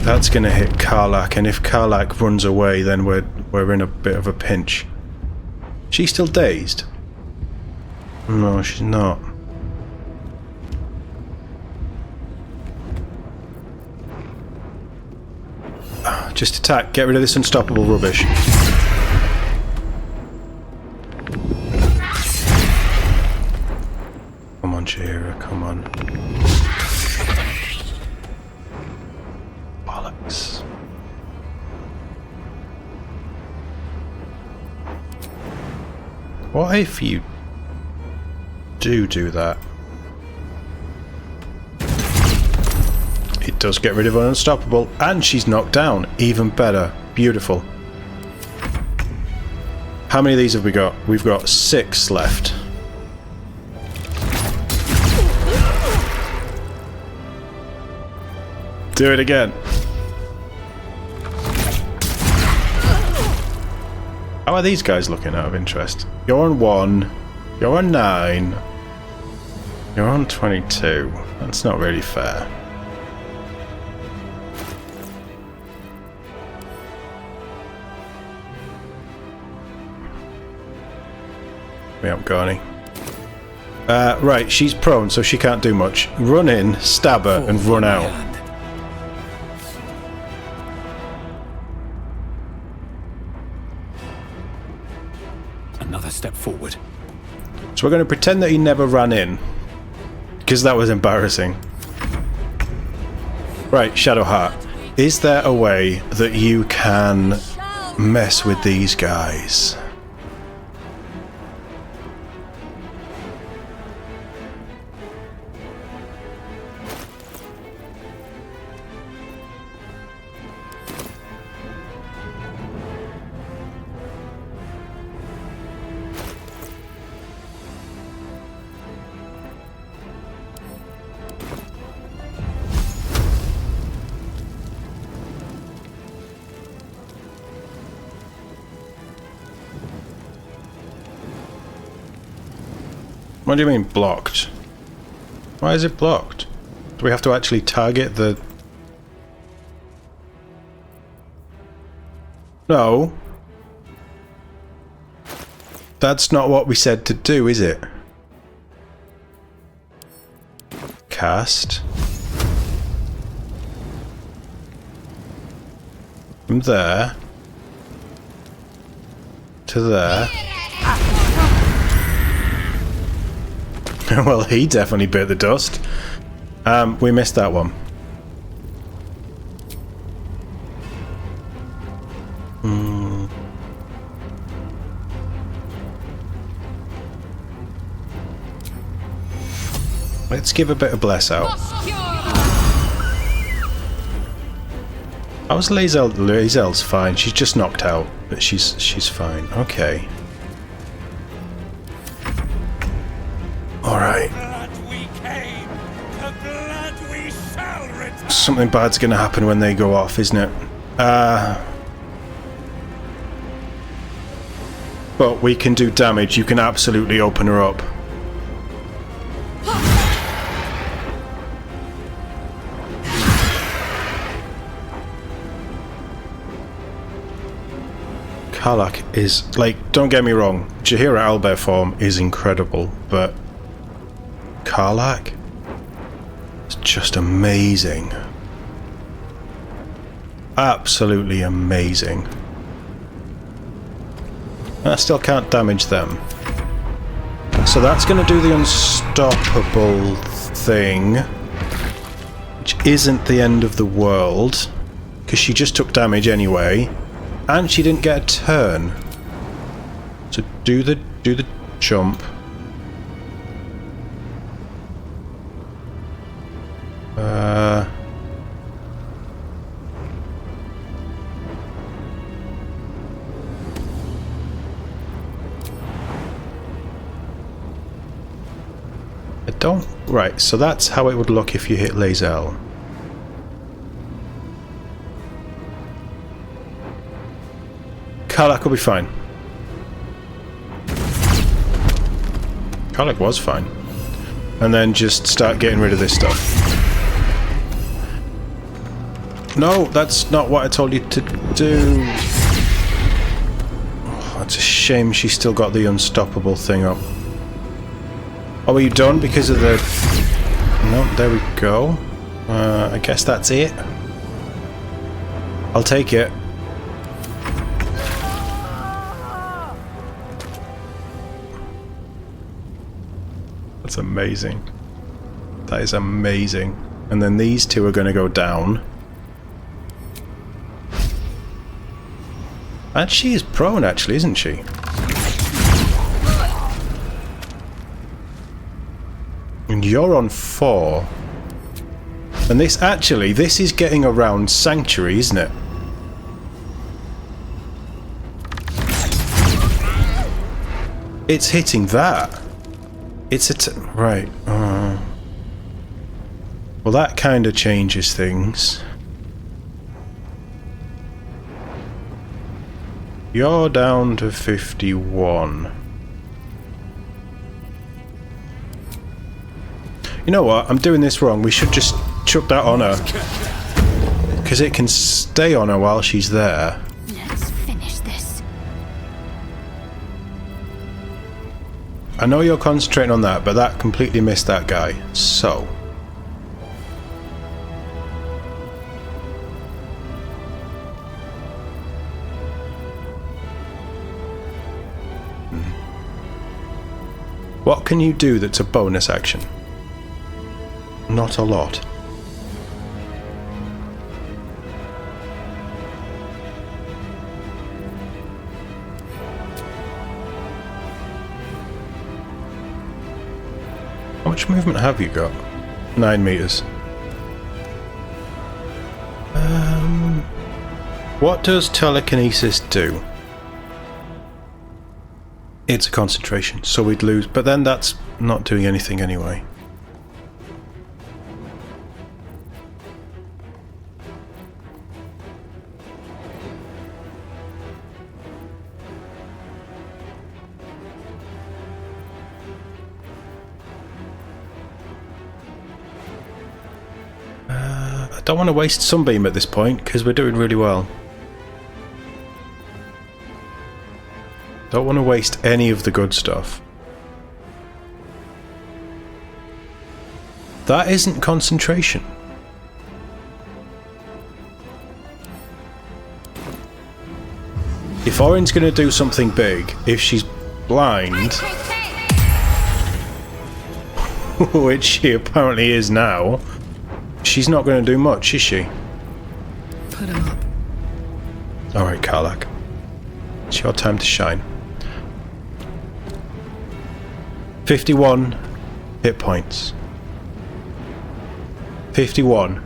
That's going to hit Karlak, and if Karlak runs away, then we're in a bit of a pinch. She's still dazed? No, she's not. Just attack. Get rid of this unstoppable rubbish. Come on, Shira, come on. Bollocks. What if you do that? It does get rid of an unstoppable, and she's knocked down. Even better. Beautiful. How many of these have we got? We've got 6 left. Do it again. How are these guys looking out of interest? You're on 1. You're on 9. You're on 22. That's not really fair. We haven't got any. Right, she's prone, so she can't do much. Run in, stab her, and run out. Another step forward. So we're going to pretend that he never ran in, because that was embarrassing. Right, Shadowheart. Is there a way that you can mess with these guys? What do you mean blocked? Why is it blocked? Do we have to actually target the... No. That's not what we said to do, is it? Cast. From there. To there. Well, he definitely bit the dust. We missed that one. Let's give a bit of bless out. How's Lae'zel? Lae'zel's fine. She's just knocked out, but she's fine. Okay. Alright. Something bad's gonna happen when they go off, isn't it? But we can do damage. You can absolutely open her up. Karlak is, like, don't get me wrong, Jaheira Owlbear form is incredible, but Karlak is just amazing. Absolutely amazing. I still can't damage them. So that's going to do the unstoppable thing, which isn't the end of the world, because she just took damage anyway. And she didn't get a turn. So do the jump. I don't... Right, so that's how it would look if you hit Lae'zel. Karlak will be fine. Karlak was fine. And then just start getting rid of this stuff. No, that's not what I told you to do. Oh, it's a shame she's still got the unstoppable thing up. Oh, are you done because of the... No, there we go. I guess that's it. I'll take it. That's amazing. That is amazing. And then these two are going to go down. And she is prone, actually, isn't she? And you're on 4. And this, actually, this is getting around Sanctuary, isn't it? It's hitting that. It's a... right. Well, that kind of changes things. You're down to 51. You know what? I'm doing this wrong. We should just chuck that on her. Because it can stay on her while she's there. Let's finish this. I know you're concentrating on that, but that completely missed that guy. So... what can you do that's a bonus action? Not a lot. How much movement have you got? 9 meters. What does telekinesis do? It's a concentration, so we'd lose, but then that's not doing anything anyway. I don't want to waste Sunbeam at this point, because we're doing really well. Don't want to waste any of the good stuff. That isn't concentration. If Orin's going to do something big, if she's blind, which she apparently is now, she's not going to do much, is she? Put him up. Alright, Karlak. It's your time to shine. 51 hit points. 51.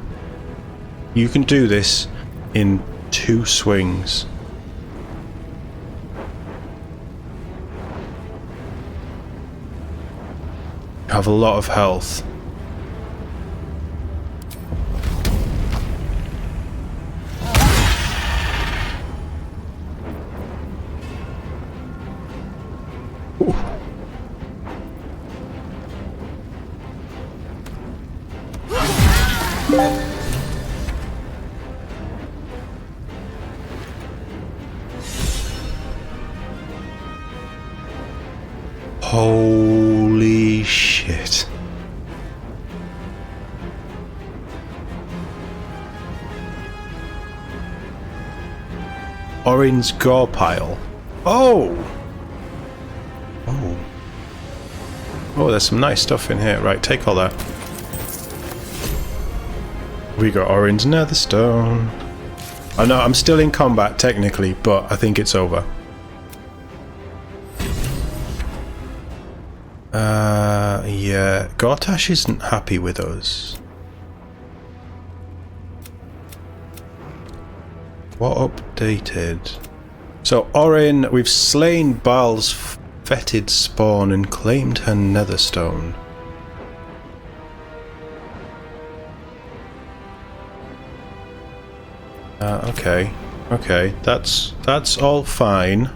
You can do this in 2 swings. You have a lot of health. Holy shit. Orin's gore pile. Oh! Oh. Oh, there's some nice stuff in here. Right, take all that. We got Orin's Netherstone. I know, I'm still in combat technically, but I think it's over. Yeah, Gortash isn't happy with us. What updated? So Orin, we've slain Baal's fetid spawn and claimed her Netherstone. Okay. Okay, that's all fine.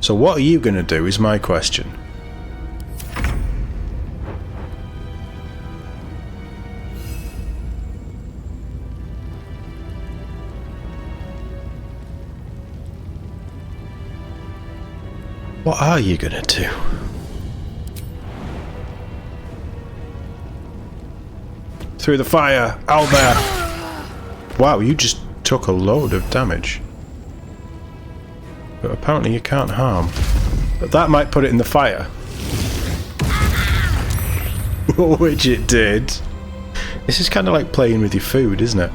So what are you gonna do is my question. What are you gonna do? Through the fire! Out there! Wow, you just took a load of damage. But apparently you can't harm. But that might put it in the fire. Which it did. This is kind of like playing with your food, isn't it?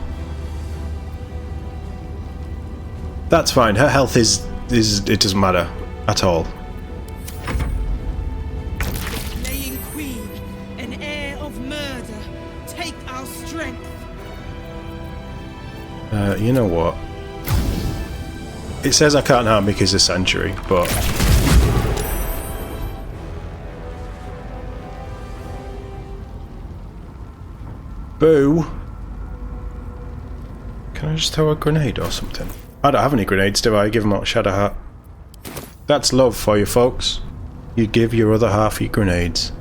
That's fine. Her health is it doesn't matter at all. Laying queen, an heir of murder, take our strength. You know what? It says I can't harm because of Sanctuary, but boo! Can I just throw a grenade or something? I don't have any grenades, do I? Give them out Shadow Heart. That's love for you, folks. You give your other half your grenades.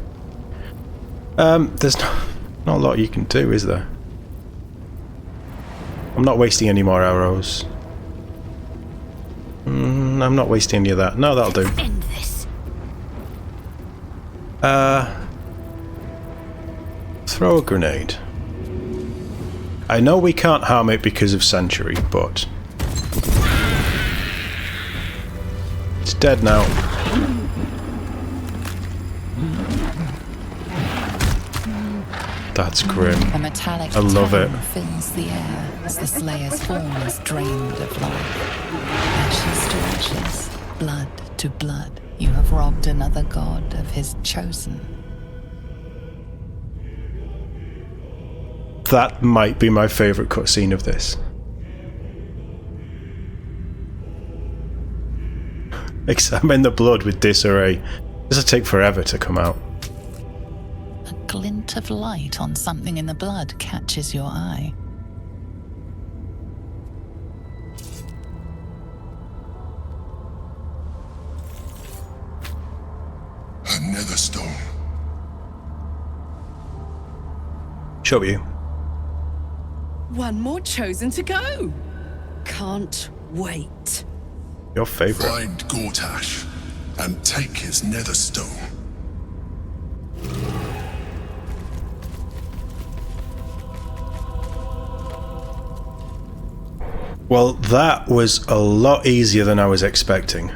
There's not a lot you can do, is there? I'm not wasting any more arrows. I'm not wasting any of that. No, that'll do. End this. Throw a grenade. I know we can't harm it because of Sanctuary, but it's dead now. That's grim. A metallic I love it. tone fills the air as the Slayer's form is drained of life. Ashes to ashes, blood to blood, you have robbed another god of his chosen. That might be my favourite cutscene of this. Examine the blood with disarray. This will take forever to come out. A glint of light on something in the blood catches your eye. Another stone. Show you. One more chosen to go. Can't wait. Your favourite. Find Gortash and take his nether stone. Well, that was a lot easier than I was expecting.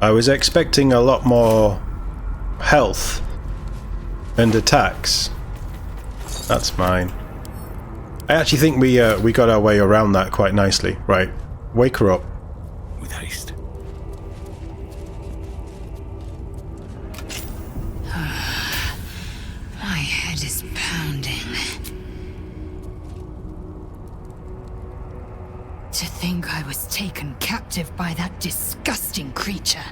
I was expecting a lot more health and attacks. That's mine. I actually think we got our way around that quite nicely. Right, wake her up. With haste. My head is pounding. To think I was taken captive by that disgusting creature.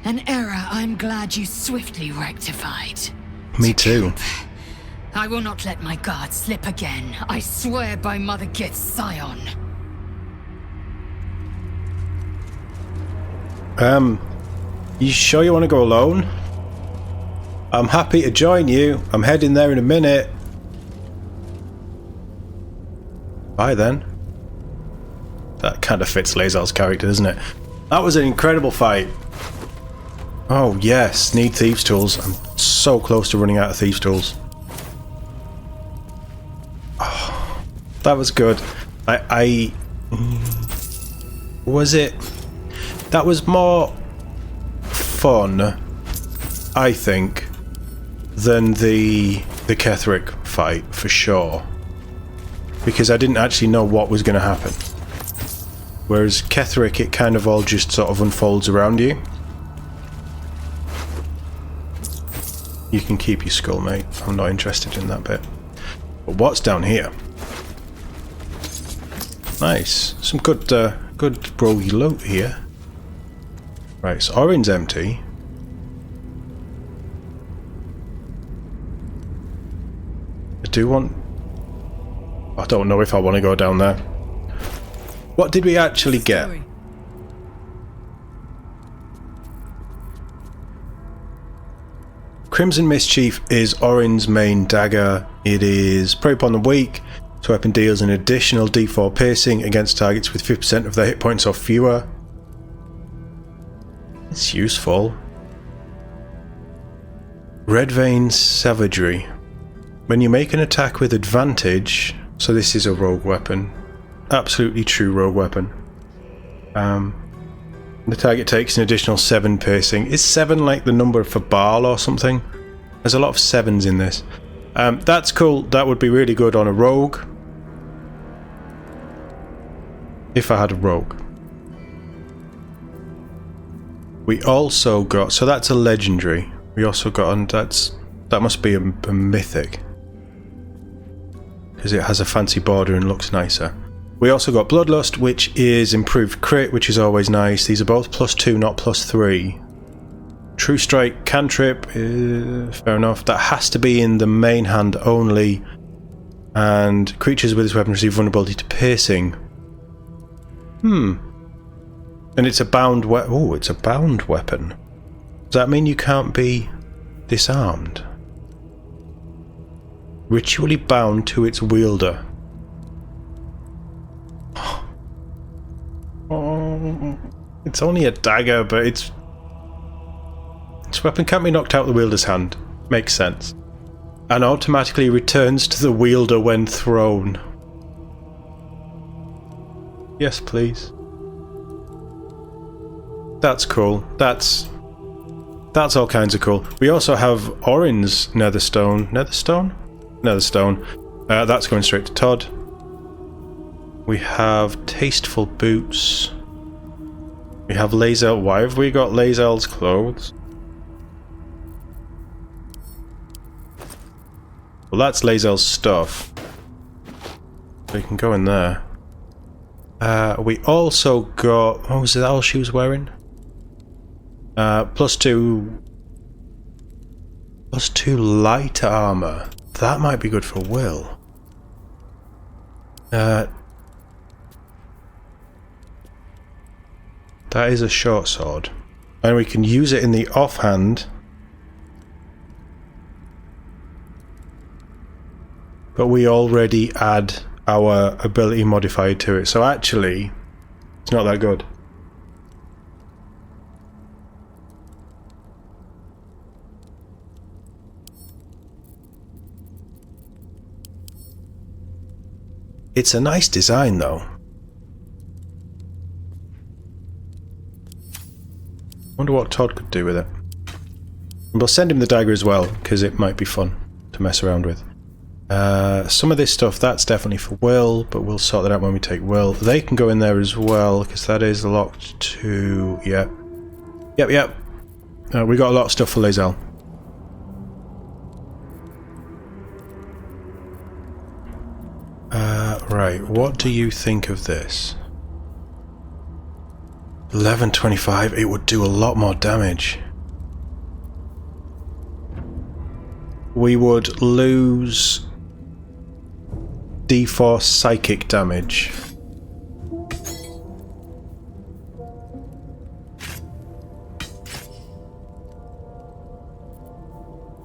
An error I'm glad you swiftly rectified. Me too. I will not let my guard slip again. I swear by Mother Gith's Scion. You sure you want to go alone? I'm happy to join you. I'm heading there in a minute. Bye then. That kind of fits Lae'zel's character, doesn't it? That was an incredible fight. Oh yes, need thieves' tools. I'm so close to running out of thieves' tools. Oh, that was good. Was it? That was more fun, I think, than the Ketheric fight for sure, because I didn't actually know what was going to happen. Whereas Ketheric, it kind of all just sort of unfolds around you. You can keep your skull, mate. I'm not interested in that bit. But what's down here? Nice. Some good brogy loot here. Right, so Orin's empty. I don't know if I want to go down there. What did we actually get? Crimson Mischief is Orin's main dagger. It is prey upon the weak, This weapon deals an additional D4 piercing against targets with 50% of their hit points or fewer. It's useful. Red Vein Savagery. When you make an attack with advantage, so this is a rogue weapon. Absolutely true rogue weapon. The target takes an additional 7 piercing. Is 7 like the number for Baal or something? There's a lot of 7s in this. That's cool. That would be really good on a rogue. If I had a rogue. We also got... So that's a legendary. We also got... And that must be a mythic. Because it has a fancy border and looks nicer. We also got Bloodlust, which is improved crit, which is always nice. These are both +2, not +3. True Strike cantrip, fair enough. That has to be in the main hand only. And creatures with this weapon receive vulnerability to piercing. And it's a bound weapon. Oh, it's a bound weapon. Does that mean you can't be disarmed? Ritually bound to its wielder. Oh, it's only a dagger, but this weapon can't be knocked out of the wielder's hand. Makes sense. And automatically returns to the wielder when thrown. Yes, please. That's cool. That's all kinds of cool. We also have Orin's Netherstone. Netherstone. That's going straight to Todd. We have Tasteful Boots. We have Lae'zel. Why have we got Lae'zel's clothes? Well, that's Lae'zel's stuff. So you can go in there. We also got... Oh, was that all she was wearing? +2 light armor. That might be good for Will. That is a short sword. And we can use it in the offhand. But we already add our ability modifier to it. So actually, it's not that good. It's a nice design though. Wonder what Todd could do with it. And we'll send him the dagger as well, because it might be fun to mess around with. Some of this stuff, that's definitely for Will, but we'll sort that out when we take Will. They can go in there as well, because that is locked to... Yep. We got a lot of stuff for Lae'zel. Right, what do you think of this? 1125, it would do a lot more damage. We would lose D4 psychic damage.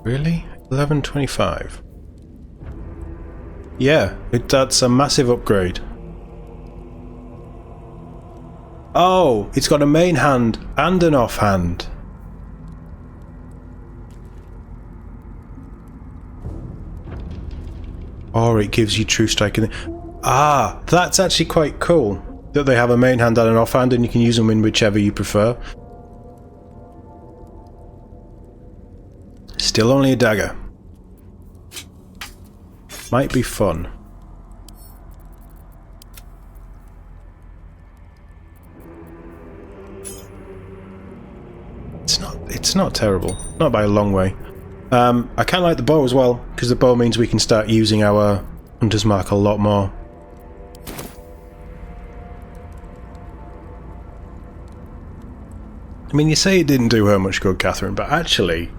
Really? 1125? Yeah, that's a massive upgrade. Oh, it's got a main hand and an offhand. Or it gives you True Strike. Ah, that's actually quite cool. That they have a main hand and an offhand and you can use them in whichever you prefer. Still only a dagger. Might be fun. It's not terrible. Not by a long way. I kind of like the bow as well, because the bow means we can start using our Hunter's Mark a lot more. I mean, you say it didn't do her much good, Catherine, but actually,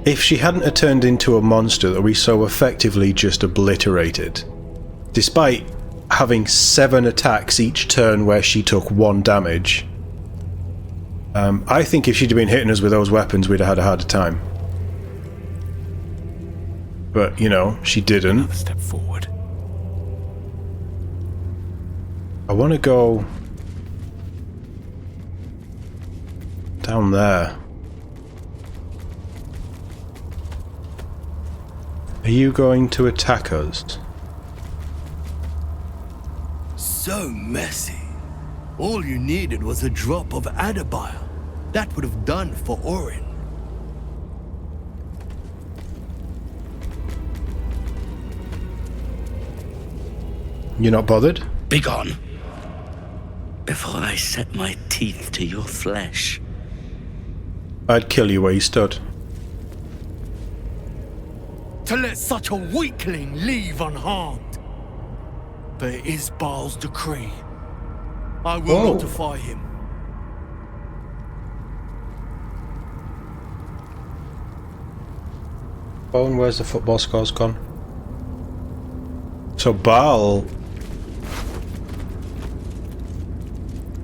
if she hadn't have turned into a monster that we so effectively just obliterated, despite having 7 attacks each turn where she took 1 damage, I think if she'd have been hitting us with those weapons, we'd have had a harder time. But, you know, she didn't. Another step forward. I want to go down there. Are you going to attack us? So messy. All you needed was a drop of adder bile. That would have done for Orin. You're not bothered? Begone, before I set my teeth to your flesh. I'd kill you where you stood. To let such a weakling leave unharmed. But it is Baal's decree. I will notify him. Bone, where's the football scores gone? So Baal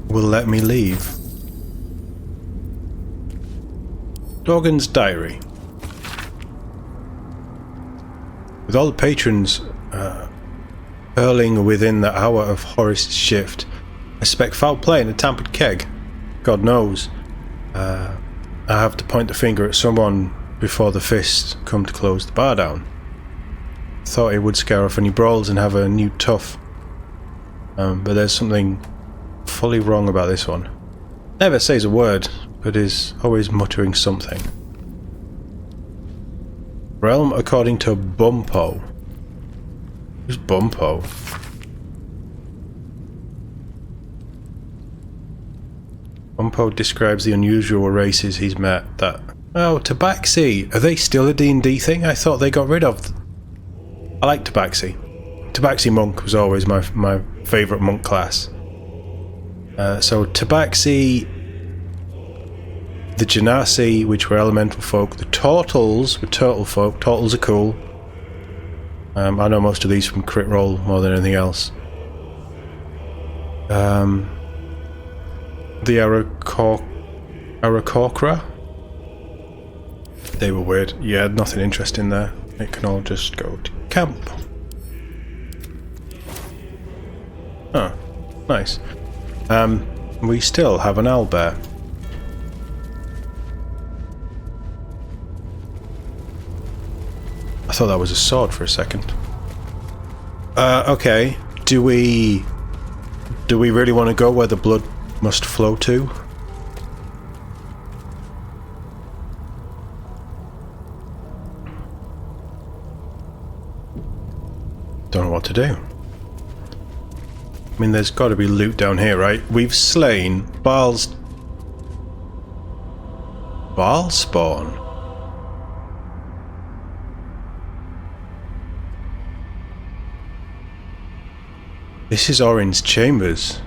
will let me leave. Dorgan's diary. With all the patrons hurling within the hour of Horace's shift, I suspect foul play in a tampered keg. God knows. I have to point the finger at someone before the fists come to close the bar down. Thought it would scare off any brawls and have a new tough. But there's something fully wrong about this one. Never says a word, but is always muttering something. Realm according to Bumpo. Who's Bumpo? Bumpo describes the unusual races he's met that... Oh, Tabaxi! Are they still a D&D thing? I thought they got rid of... I like Tabaxi. Tabaxi Monk was always my favourite monk class. So Tabaxi, the Genasi, which were elemental folk, the Turtles were turtle folk. Turtles are cool. I know most of these from Crit Roll more than anything else. The Arakokra. They were weird. Yeah, nothing interesting there. It can all just go to camp. Oh, nice. We still have an owlbear. I thought that was a sword for a second. Okay. Do we really want to go where the blood must flow to? Don't know what to do. I mean, there's got to be loot down here, right? We've slain Baal spawn. This is Orin's chambers.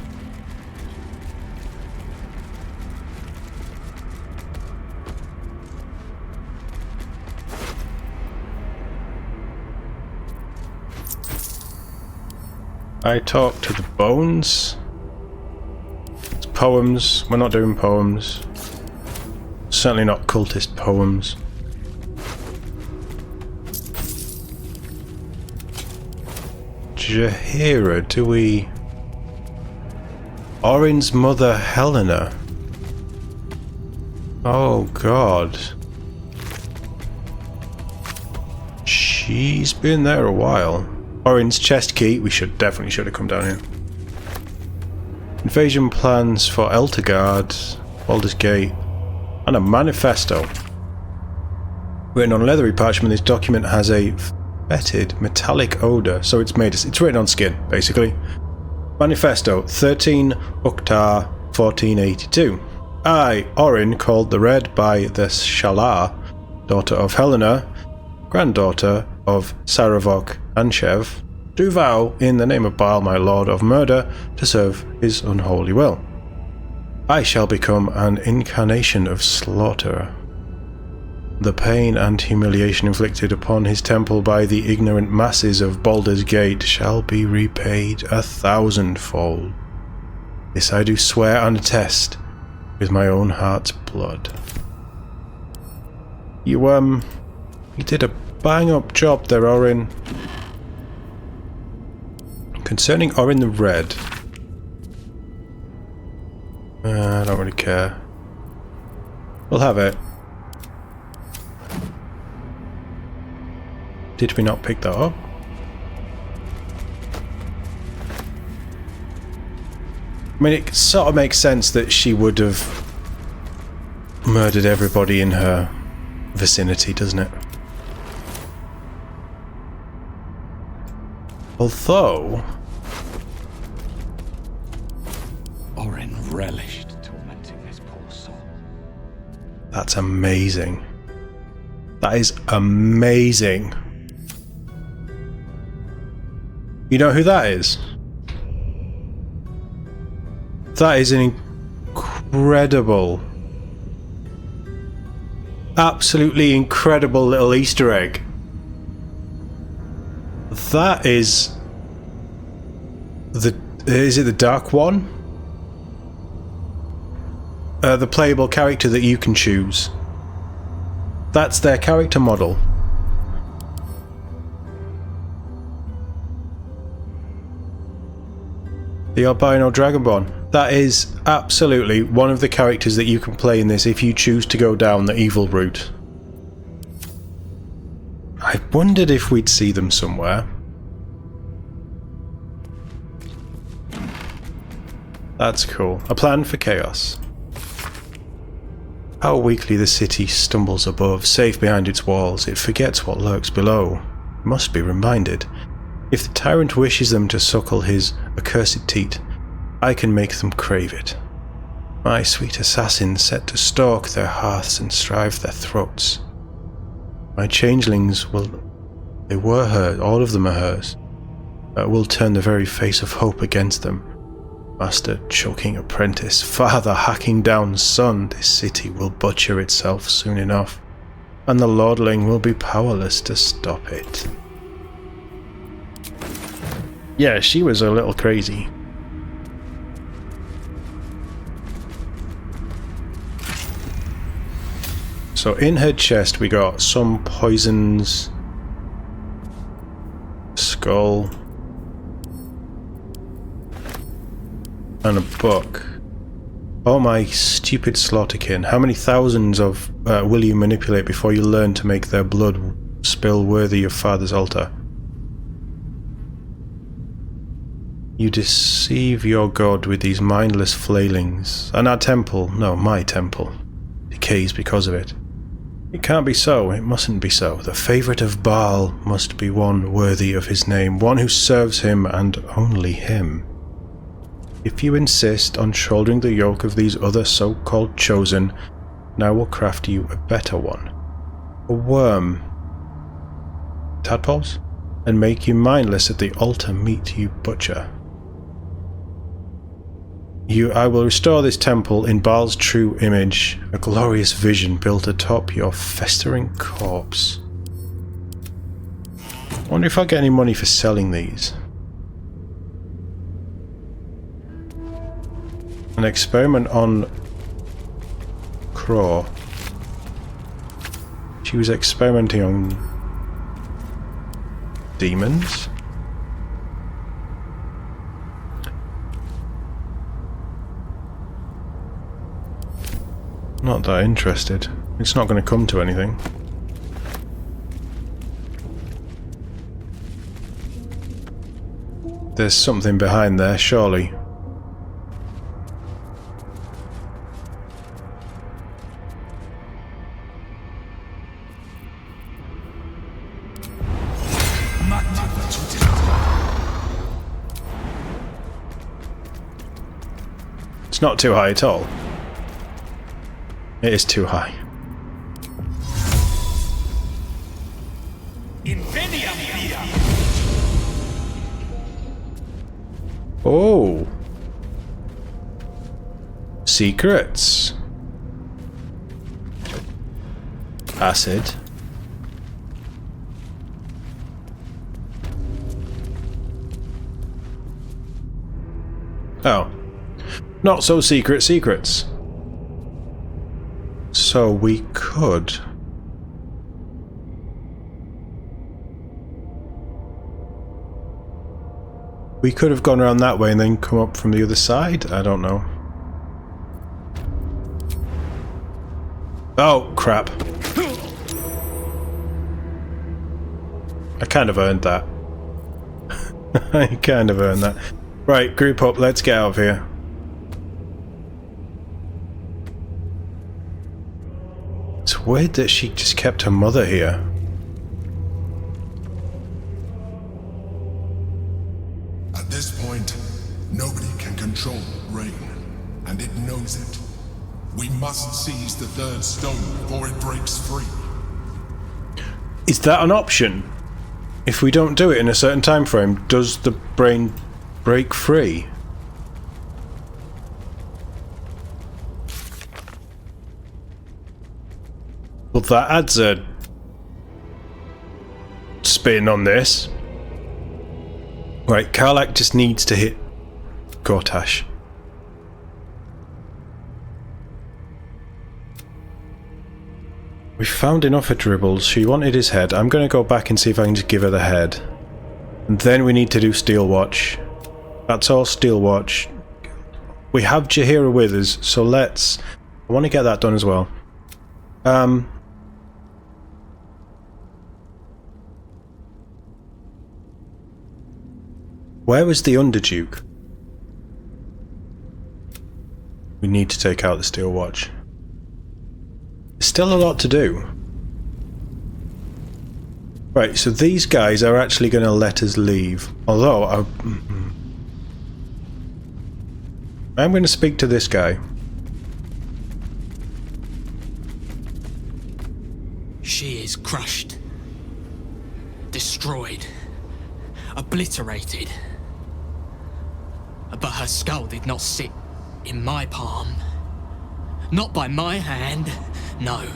I talk to the bones. It's poems. We're not doing poems. Certainly not cultist poems. Jaheira, do we... Orin's mother, Helena. Oh god. She's been there a while. Orin's chest key. We definitely should have come down here. Invasion plans for Eltergard, Baldur's Gate, and a manifesto. Written on leathery parchment, this document has a fetid metallic odor, so it's written on skin, basically. Manifesto, 13 Uktar 1482. I, Orin, called the Red by the Shalar, daughter of Helena, granddaughter of Saravok Anshev, do vow in the name of Baal, my lord of murder, to serve his unholy will. I shall become an incarnation of slaughter. The pain and humiliation inflicted upon his temple by the ignorant masses of Baldur's Gate shall be repaid 1,000-fold. This I do swear and attest with my own heart's blood. You did a bang up job there, Orin. Concerning Orin the Red. I don't really care. We'll have it. Did we not pick that up? I mean, it sort of makes sense that she would have murdered everybody in her vicinity, doesn't it? Although... Orin relished tormenting this poor soul. That's amazing. That is amazing. You know who that is? That is an incredible, absolutely incredible little Easter egg. That is the... Is it the Dark One? The playable character that you can choose. That's their character model. The albino dragonborn. That is absolutely one of the characters that you can play in this if you choose to go down the evil route. I wondered if we'd see them somewhere. That's cool. A plan for chaos. How weakly the city stumbles above, safe behind its walls, it forgets what lurks below. It must be reminded. If the tyrant wishes them to suckle his accursed teat, I can make them crave it. My sweet assassins set to stalk their hearths and strive their throats. My changelings they were hers, all of them are hers. Will turn the very face of hope against them. Master choking apprentice, father hacking down son, this city will butcher itself soon enough, and the lordling will be powerless to stop it. Yeah, she was a little crazy. So in her chest we got some poisons, skull, and a book. Oh my stupid slaughterkin. How many thousands of will you manipulate before you learn to make their blood spill worthy of father's altar? You deceive your god with these mindless flailings, and our temple, no, my temple, decays because of it. It can't be so, it mustn't be so. The favourite of Baal must be one worthy of his name, one who serves him and only him. If you insist on shouldering the yoke of these other so-called chosen, I will craft you a better one. A worm. Tadpoles? And make you mindless at the altar meat you butcher. I will restore this temple in Baal's true image, a glorious vision built atop your festering corpse. I wonder if I'll get any money for selling these. An experiment on Crow. She was experimenting on demons? Not that interested. It's not going to come to anything. There's something behind there, surely. It's not too high at all. It is too high. Oh. Secrets. Acid. Oh. Not so secret secrets. So we could We could have gone around that way and then come up from the other side. I don't know. Oh, crap. I kind of earned that. I kind of earned that. Right, group up. Let's get out of here. It's weird that she just kept her mother here. At this point, nobody can control rain, and it knows it. We must seize the third stone before it breaks free. Is that an option? If we don't do it in a certain time frame, does the brain break free? Well, that adds a spin on this. Right, Karlach just needs to hit Gortash. We found enough of Dribbles. She wanted his head. I'm going to go back and see if I can just give her the head. And then we need to do Steel Watch. That's all Steel Watch. We have Jaheira with us, so let's... I want to get that done as well. Where was the Underduke? We need to take out the Steel Watch. There's still a lot to do. Right, so these guys are actually going to let us leave. Although, I'm going to speak to this guy. She is crushed. Destroyed. Obliterated. But her skull did not sit in my palm. Not by my hand. No.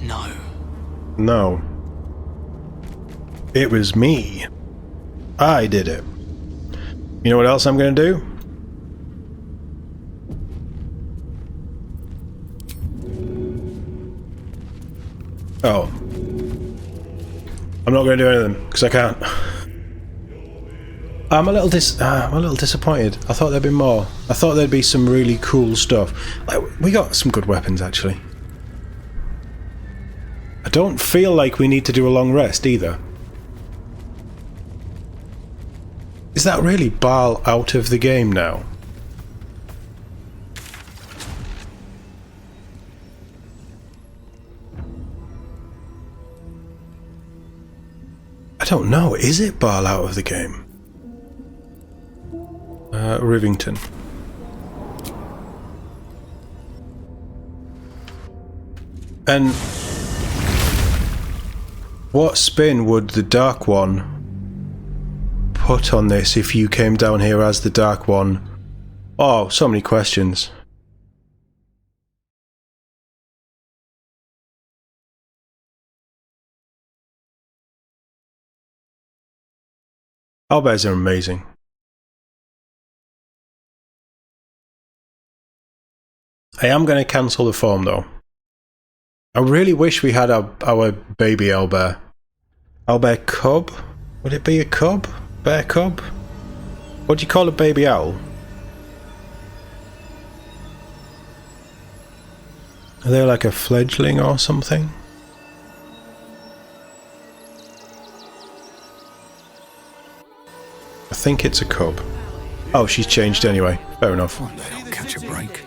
No. No. It was me. I did it. You know what else I'm going to do? Oh. I'm not going to do anything, because I can't. I'm a little disappointed. I thought there'd be more. I thought there'd be some really cool stuff. Like, we got some good weapons, actually. I don't feel like we need to do a long rest, either. Is that really Baal out of the game now? I don't know. Is it Baal out of the game? Rivington. And what spin would the Dark One put on this if you came down here as the Dark One? Oh, so many questions. Owlbears are amazing. I am going to cancel the form though. I really wish we had our baby owlbear. Owlbear cub? Would it be a cub? Bear cub? What do you call a baby owl? Are they like a fledgling or something? I think it's a cub. Oh, she's changed anyway. Fair enough. One day I'll catch a break.